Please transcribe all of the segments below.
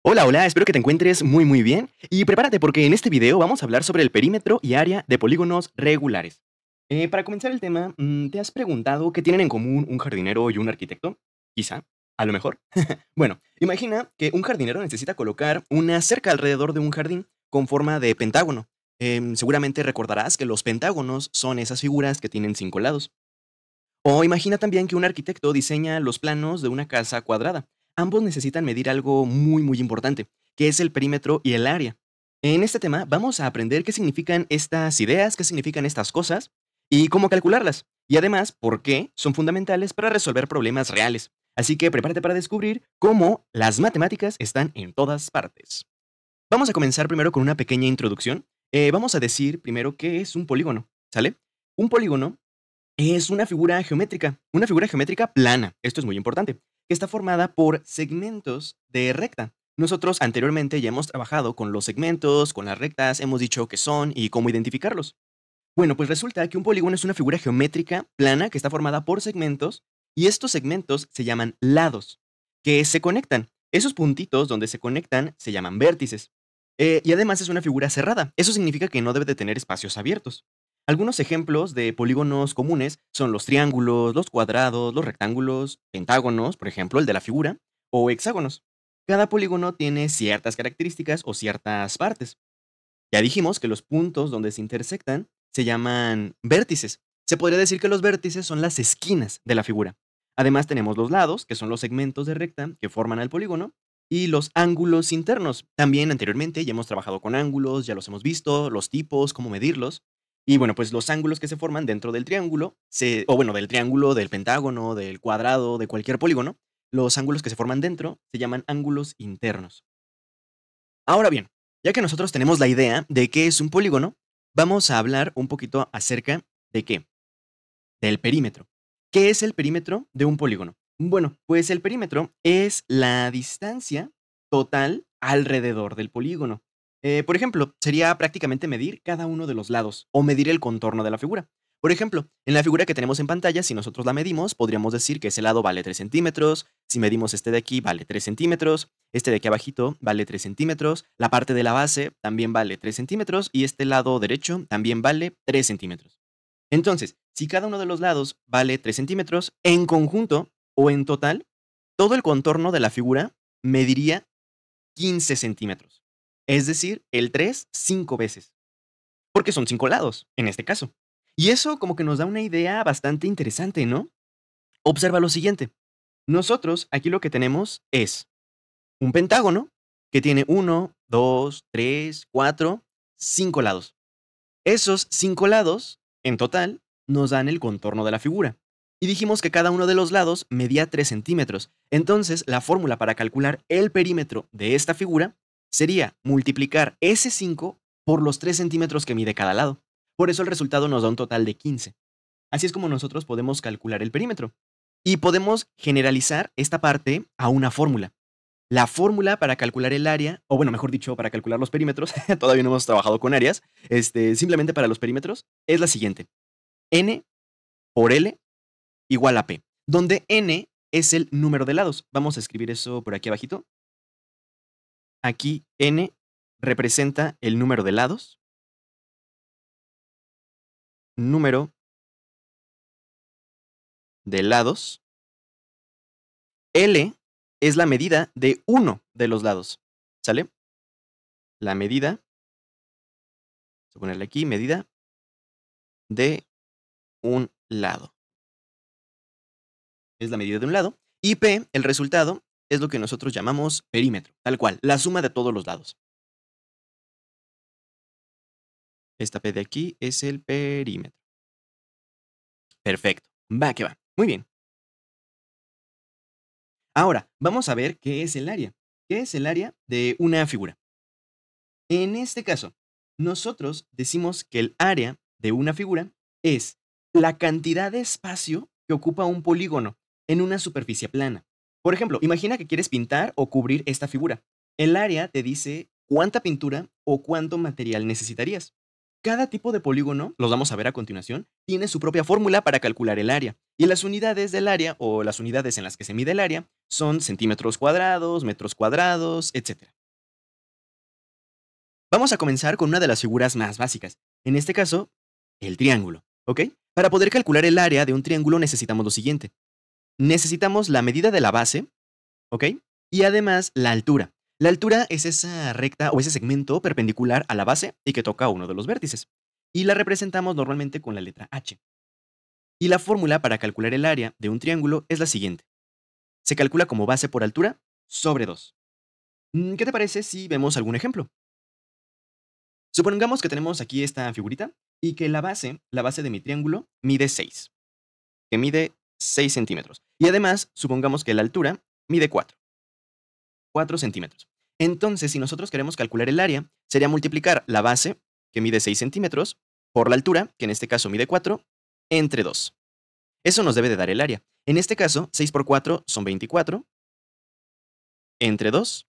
Hola, hola, espero que te encuentres muy bien y prepárate porque en este video vamos a hablar sobre el perímetro y área de polígonos regulares. Para comenzar el tema, ¿te has preguntado qué tienen en común un jardinero y un arquitecto? Quizá, a lo mejor. Bueno, imagina que un jardinero necesita colocar una cerca alrededor de un jardín con forma de pentágono. Seguramente recordarás que los pentágonos son esas figuras que tienen 5 lados. O imagina también que un arquitecto diseña los planos de una casa cuadrada. Ambos necesitan medir algo muy importante, que es el perímetro y el área. En este tema vamos a aprender qué significan estas ideas, qué significan estas cosas y cómo calcularlas. Y además, por qué son fundamentales para resolver problemas reales. Así que prepárate para descubrir cómo las matemáticas están en todas partes. Vamos a comenzar primero con una pequeña introducción. Vamos a decir primero qué es un polígono, ¿sale? Un polígono es una figura geométrica plana, esto es muy importante, que está formada por segmentos de recta. Nosotros anteriormente ya hemos trabajado con los segmentos, con las rectas, hemos dicho qué son y cómo identificarlos. Bueno, pues resulta que un polígono es una figura geométrica plana que está formada por segmentos y estos segmentos se llaman lados, que se conectan. Esos puntitos donde se conectan se llaman vértices. Y además es una figura cerrada. Eso significa que no debe de tener espacios abiertos. Algunos ejemplos de polígonos comunes son los triángulos, los cuadrados, los rectángulos, pentágonos, por ejemplo, el de la figura, o hexágonos. Cada polígono tiene ciertas características o ciertas partes. Ya dijimos que los puntos donde se intersectan se llaman vértices. Se podría decir que los vértices son las esquinas de la figura. Además tenemos los lados, que son los segmentos de recta que forman al polígono, y los ángulos internos. También anteriormente ya hemos trabajado con ángulos, ya los hemos visto, los tipos, cómo medirlos. Y bueno, pues los ángulos que se forman dentro del triángulo, o bueno, del triángulo, del pentágono, del cuadrado, de cualquier polígono, los ángulos que se forman dentro se llaman ángulos internos. Ahora bien, ya que nosotros tenemos la idea de qué es un polígono, vamos a hablar un poquito acerca de qué, del perímetro. ¿Qué es el perímetro de un polígono? Bueno, pues el perímetro es la distancia total alrededor del polígono. Por ejemplo, sería prácticamente medir cada uno de los lados o medir el contorno de la figura. Por ejemplo, en la figura que tenemos en pantalla, si nosotros la medimos, podríamos decir que ese lado vale 3 centímetros, si medimos este de aquí vale 3 centímetros, este de aquí abajito vale 3 centímetros, la parte de la base también vale 3 centímetros y este lado derecho también vale 3 centímetros. Entonces, si cada uno de los lados vale 3 centímetros, en conjunto o en total, todo el contorno de la figura mediría 15 centímetros. Es decir, el 3 5 veces. Porque son 5 lados, en este caso. Y eso como que nos da una idea bastante interesante, ¿no? Observa lo siguiente. Nosotros aquí lo que tenemos es un pentágono que tiene 1, 2, 3, 4, 5 lados. Esos 5 lados, en total, nos dan el contorno de la figura. Y dijimos que cada uno de los lados medía 3 centímetros. Entonces, la fórmula para calcular el perímetro de esta figura sería multiplicar ese 5 por los 3 centímetros que mide cada lado. Por eso el resultado nos da un total de 15. Así es como nosotros podemos calcular el perímetro. Y podemos generalizar esta parte a una fórmula. La fórmula para calcular el área, o bueno, mejor dicho, para calcular los perímetros, todavía no hemos trabajado con áreas, simplemente para los perímetros, es la siguiente. N por L igual a P, donde N es el número de lados. Vamos a escribir eso por aquí abajito. Aquí N representa el número de lados. Número de lados. L es la medida de uno de los lados. ¿Sale? La medida, vamos a ponerle aquí, medida de un lado. Es la medida de un lado. Y P, el resultado, es lo que nosotros llamamos perímetro, tal cual, la suma de todos los lados. Esta P de aquí es el perímetro. Perfecto. Va que va. Muy bien. Ahora, vamos a ver qué es el área. ¿Qué es el área de una figura? En este caso, nosotros decimos que el área de una figura es la cantidad de espacio que ocupa un polígono en una superficie plana. Por ejemplo, imagina que quieres pintar o cubrir esta figura. El área te dice cuánta pintura o cuánto material necesitarías. Cada tipo de polígono, los vamos a ver a continuación, tiene su propia fórmula para calcular el área. Y las unidades del área o las unidades en las que se mide el área son centímetros cuadrados, metros cuadrados, etc. Vamos a comenzar con una de las figuras más básicas. En este caso, el triángulo, ¿ok? Para poder calcular el área de un triángulo necesitamos lo siguiente. Necesitamos la medida de la base, ¿ok? Y además la altura. La altura es esa recta o ese segmento perpendicular a la base y que toca uno de los vértices. Y la representamos normalmente con la letra H. Y la fórmula para calcular el área de un triángulo es la siguiente. Se calcula como base por altura sobre 2. ¿Qué te parece si vemos algún ejemplo? Supongamos que tenemos aquí esta figurita y que la base de mi triángulo mide 6, que mide 6 centímetros. Y además, supongamos que la altura mide 4 centímetros. Entonces, si nosotros queremos calcular el área, sería multiplicar la base, que mide 6 centímetros, por la altura, que en este caso mide 4, entre 2. Eso nos debe de dar el área. En este caso, 6 por 4 son 24, entre 2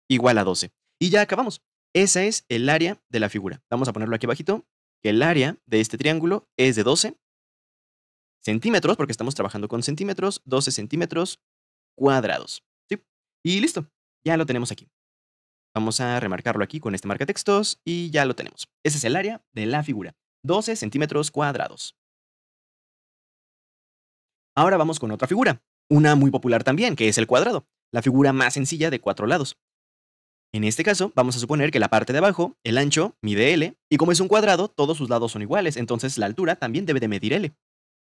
igual a 12. Y ya acabamos. Esa es el área de la figura. Vamos a ponerlo aquí abajito, que el área de este triángulo es de 12 centímetros, porque estamos trabajando con centímetros, 12 centímetros cuadrados. ¿Sí? Y listo, ya lo tenemos aquí. Vamos a remarcarlo aquí con este marcatextos y ya lo tenemos. Ese es el área de la figura, 12 centímetros cuadrados. Ahora vamos con otra figura, una muy popular también, que es el cuadrado, la figura más sencilla de 4 lados. En este caso, vamos a suponer que la parte de abajo, el ancho, mide L, y como es un cuadrado, todos sus lados son iguales, entonces la altura también debe de medir L.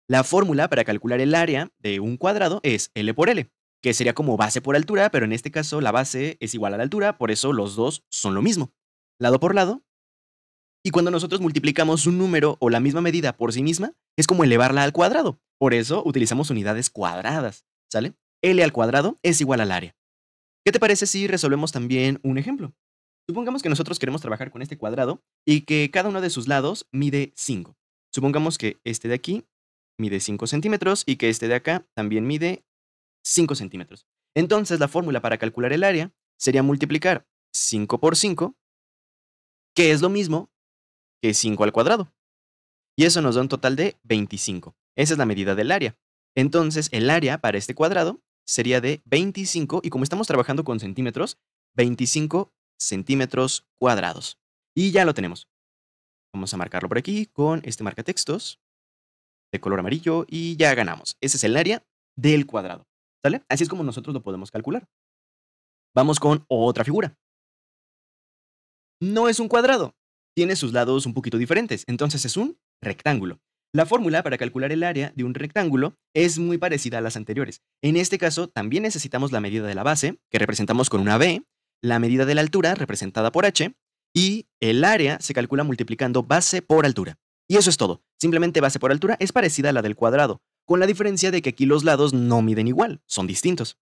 La fórmula para calcular el área de un cuadrado es L por L, que sería como base por altura, pero en este caso la base es igual a la altura, por eso los dos son lo mismo. Lado por lado. Y cuando nosotros multiplicamos un número o la misma medida por sí misma, es como elevarla al cuadrado. Por eso utilizamos unidades cuadradas, ¿sale? L al cuadrado es igual al área. ¿Qué te parece si resolvemos también un ejemplo? Supongamos que nosotros queremos trabajar con este cuadrado y que cada uno de sus lados mide 5. Supongamos que este de aquí mide 5 centímetros y que este de acá también mide 5 centímetros. Entonces la fórmula para calcular el área sería multiplicar 5 por 5, que es lo mismo que 5 al cuadrado. Y eso nos da un total de 25. Esa es la medida del área. Entonces el área para este cuadrado sería de 25 y como estamos trabajando con centímetros, 25 centímetros cuadrados. Y ya lo tenemos. Vamos a marcarlo por aquí con este marcatextos de color amarillo y ya ganamos. Ese es el área del cuadrado. ¿Sale? Así es como nosotros lo podemos calcular. Vamos con otra figura. No es un cuadrado. Tiene sus lados un poquito diferentes. Entonces es un rectángulo. La fórmula para calcular el área de un rectángulo es muy parecida a las anteriores. En este caso, también necesitamos la medida de la base, que representamos con una B, la medida de la altura, representada por H, y el área se calcula multiplicando base por altura. Y eso es todo. Simplemente base por altura es parecida a la del cuadrado, con la diferencia de que aquí los lados no miden igual, son distintos.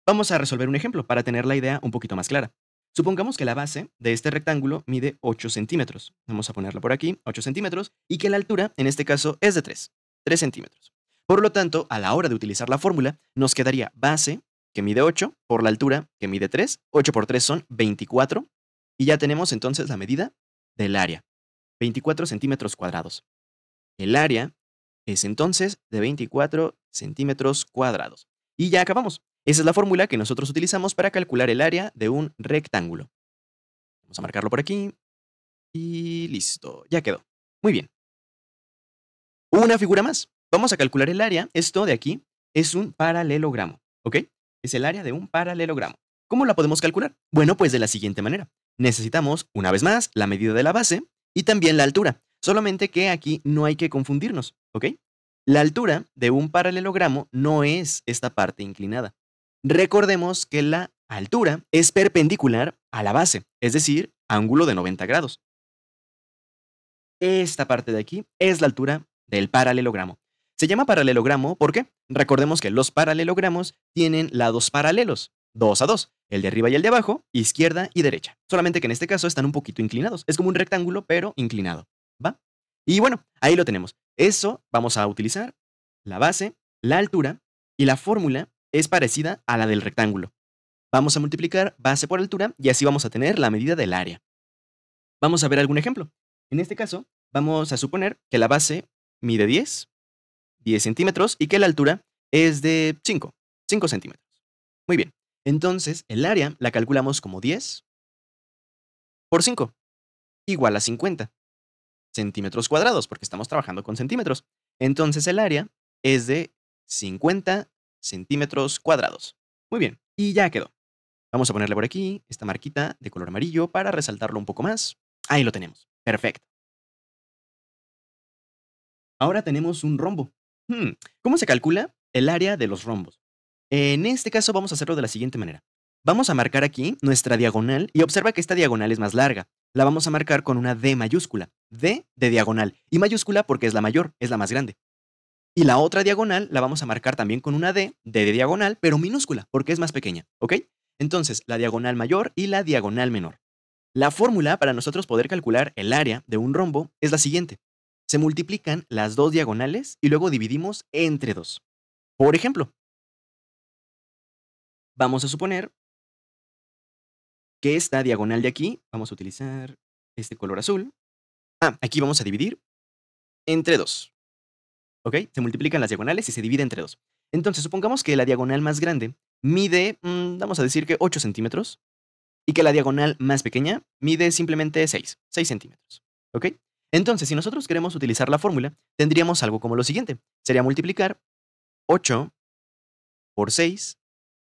Vamos a resolver un ejemplo para tener la idea un poquito más clara. Supongamos que la base de este rectángulo mide 8 centímetros. Vamos a ponerla por aquí, 8 centímetros, y que la altura, en este caso, es de 3 centímetros. Por lo tanto, a la hora de utilizar la fórmula, nos quedaría base, que mide 8, por la altura, que mide 3. 8 por 3 son 24. Y ya tenemos entonces la medida del área, 24 centímetros cuadrados. El área es entonces de 24 centímetros cuadrados. Y ya acabamos. Esa es la fórmula que nosotros utilizamos para calcular el área de un rectángulo. Vamos a marcarlo por aquí. Y listo, ya quedó. Muy bien. Una figura más. Vamos a calcular el área. Esto de aquí es un paralelogramo, ¿ok? Es el área de un paralelogramo. ¿Cómo la podemos calcular? Bueno, pues de la siguiente manera. Necesitamos, una vez más, la medida de la base y también la altura. Solamente que aquí no hay que confundirnos, ¿ok? La altura de un paralelogramo no es esta parte inclinada. Recordemos que la altura es perpendicular a la base, es decir, ángulo de 90 grados. Esta parte de aquí es la altura del paralelogramo. Se llama paralelogramo porque recordemos que los paralelogramos tienen lados paralelos, 2 a 2, el de arriba y el de abajo, izquierda y derecha. Solamente que en este caso están un poquito inclinados. Es como un rectángulo, pero inclinado. ¿Va? Y bueno, ahí lo tenemos. Eso vamos a utilizar la base, la altura y la fórmula es parecida a la del rectángulo. Vamos a multiplicar base por altura y así vamos a tener la medida del área. Vamos a ver algún ejemplo. En este caso, vamos a suponer que la base mide 10 centímetros y que la altura es de 5 centímetros. Muy bien. Entonces, el área la calculamos como 10 por 5, igual a 50 centímetros cuadrados, porque estamos trabajando con centímetros. Entonces el área es de 50 centímetros cuadrados. Muy bien, y ya quedó. Vamos a ponerle por aquí esta marquita de color amarillo para resaltarlo un poco más. Ahí lo tenemos. Perfecto. Ahora tenemos un rombo. ¿Cómo se calcula el área de los rombos? En este caso vamos a hacerlo de la siguiente manera. Vamos a marcar aquí nuestra diagonal y observa que esta diagonal es más larga. La vamos a marcar con una D mayúscula. D de diagonal. Y mayúscula porque es la mayor, es la más grande. Y la otra diagonal la vamos a marcar también con una D de diagonal, pero minúscula, porque es más pequeña, ¿ok? Entonces, la diagonal mayor y la diagonal menor. La fórmula para nosotros poder calcular el área de un rombo es la siguiente. Se multiplican las dos diagonales y luego dividimos entre 2. Por ejemplo, vamos a suponer que esta diagonal de aquí, vamos a utilizar este color azul. Aquí vamos a dividir entre 2. ¿Ok? Se multiplican las diagonales y se divide entre 2. Entonces, supongamos que la diagonal más grande mide, vamos a decir que 8 centímetros, y que la diagonal más pequeña mide simplemente 6 centímetros. ¿Ok? Entonces, si nosotros queremos utilizar la fórmula, tendríamos algo como lo siguiente. Sería multiplicar 8 por 6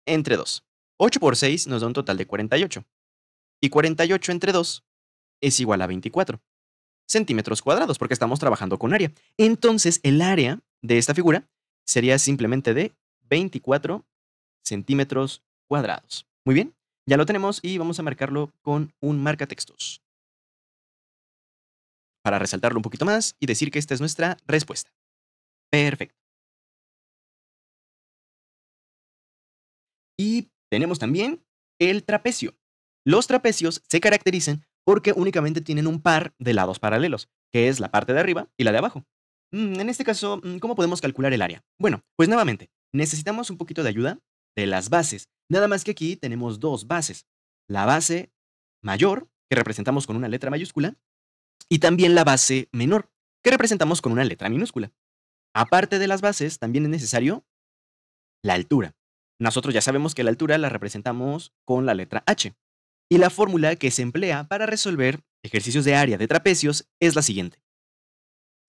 entre 2. 8 por 6 nos da un total de 48. Y 48 entre 2 es igual a 24 centímetros cuadrados, porque estamos trabajando con área. Entonces, el área de esta figura sería simplemente de 24 centímetros cuadrados. Muy bien, ya lo tenemos y vamos a marcarlo con un marcatextos para resaltarlo un poquito más y decir que esta es nuestra respuesta. Perfecto. Y tenemos también el trapecio. Los trapecios se caracterizan porque únicamente tienen un par de lados paralelos, que es la parte de arriba y la de abajo. En este caso, ¿cómo podemos calcular el área? Bueno, pues nuevamente, necesitamos un poquito de ayuda de las bases. Nada más que aquí tenemos dos bases. La base mayor, que representamos con una letra mayúscula, y también la base menor, que representamos con una letra minúscula. Aparte de las bases, también es necesario la altura. Nosotros ya sabemos que la altura la representamos con la letra H. Y la fórmula que se emplea para resolver ejercicios de área de trapecios es la siguiente.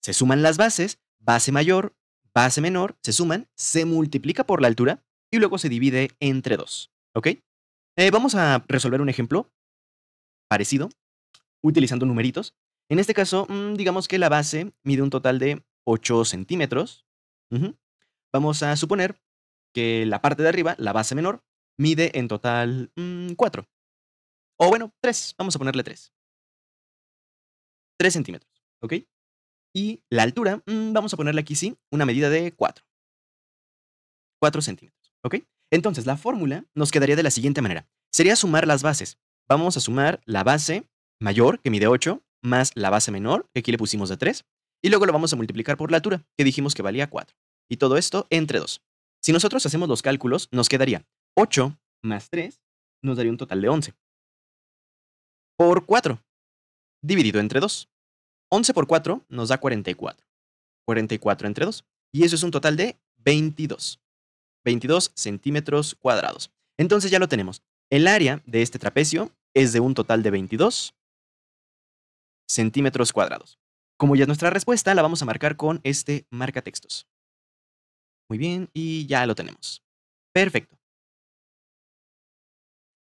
Se suman las bases, base mayor, base menor, se suman, se multiplica por la altura y luego se divide entre 2. ¿Ok? Vamos a resolver un ejemplo parecido utilizando numeritos. En este caso, digamos que la base mide un total de 8 centímetros. Ujú. Vamos a suponer que la parte de arriba, la base menor, mide en total 4. O bueno, 3. Vamos a ponerle 3. 3 centímetros. ¿Ok? Y la altura, vamos a ponerle aquí sí, una medida de 4. 4 centímetros. ¿Ok? Entonces, la fórmula nos quedaría de la siguiente manera. Sería sumar las bases. Vamos a sumar la base mayor, que mide 8, más la base menor, que aquí le pusimos de 3, y luego lo vamos a multiplicar por la altura, que dijimos que valía 4. Y todo esto entre 2. Si nosotros hacemos los cálculos, nos quedaría 8 más 3, nos daría un total de 11. Por 4, dividido entre 2. 11 por 4 nos da 44. 44 entre 2. Y eso es un total de 22. 22 centímetros cuadrados. Entonces ya lo tenemos. El área de este trapecio es de un total de 22 centímetros cuadrados. Como ya es nuestra respuesta, la vamos a marcar con este marcatextos. Muy bien, y ya lo tenemos. Perfecto.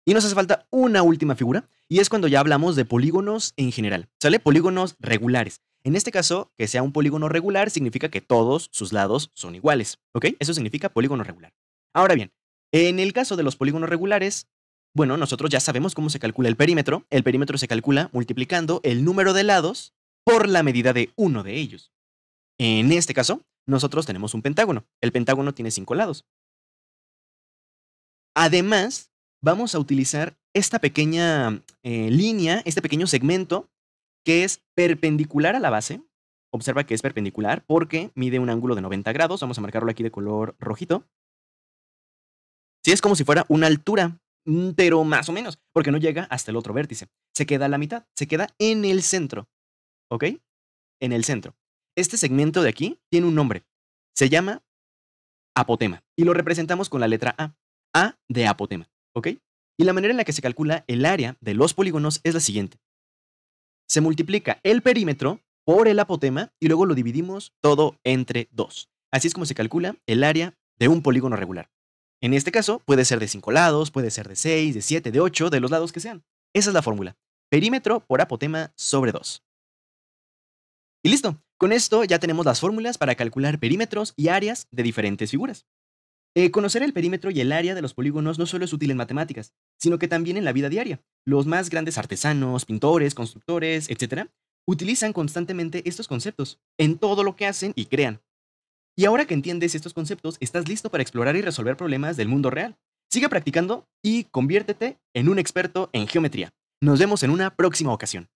Y nos hace falta una última figura, y es cuando ya hablamos de polígonos en general, ¿sale? Polígonos regulares. En este caso, que sea un polígono regular significa que todos sus lados son iguales, ¿ok? Eso significa polígono regular. Ahora bien, en el caso de los polígonos regulares, bueno, nosotros ya sabemos cómo se calcula el perímetro. El perímetro se calcula multiplicando el número de lados por la medida de uno de ellos. En este caso, nosotros tenemos un pentágono. El pentágono tiene 5 lados. Además, vamos a utilizar esta pequeña línea, este pequeño segmento que es perpendicular a la base. Observa que es perpendicular porque mide un ángulo de 90 grados. Vamos a marcarlo aquí de color rojito. Sí, es como si fuera una altura, pero más o menos, porque no llega hasta el otro vértice. Se queda a la mitad, se queda en el centro. ¿Ok? En el centro. Este segmento de aquí tiene un nombre. Se llama apotema y lo representamos con la letra A. A de apotema. ¿Ok? Y la manera en la que se calcula el área de los polígonos es la siguiente. Se multiplica el perímetro por el apotema y luego lo dividimos todo entre 2. Así es como se calcula el área de un polígono regular. En este caso, puede ser de 5 lados, puede ser de 6, de 7, de 8, de los lados que sean. Esa es la fórmula. Perímetro por apotema sobre 2. Y listo. Con esto ya tenemos las fórmulas para calcular perímetros y áreas de diferentes figuras. Conocer el perímetro y el área de los polígonos no solo es útil en matemáticas, sino que también en la vida diaria. Los más grandes artesanos, pintores, constructores, etcétera, utilizan constantemente estos conceptos en todo lo que hacen y crean. Y ahora que entiendes estos conceptos, estás listo para explorar y resolver problemas del mundo real. Sigue practicando y conviértete en un experto en geometría. Nos vemos en una próxima ocasión.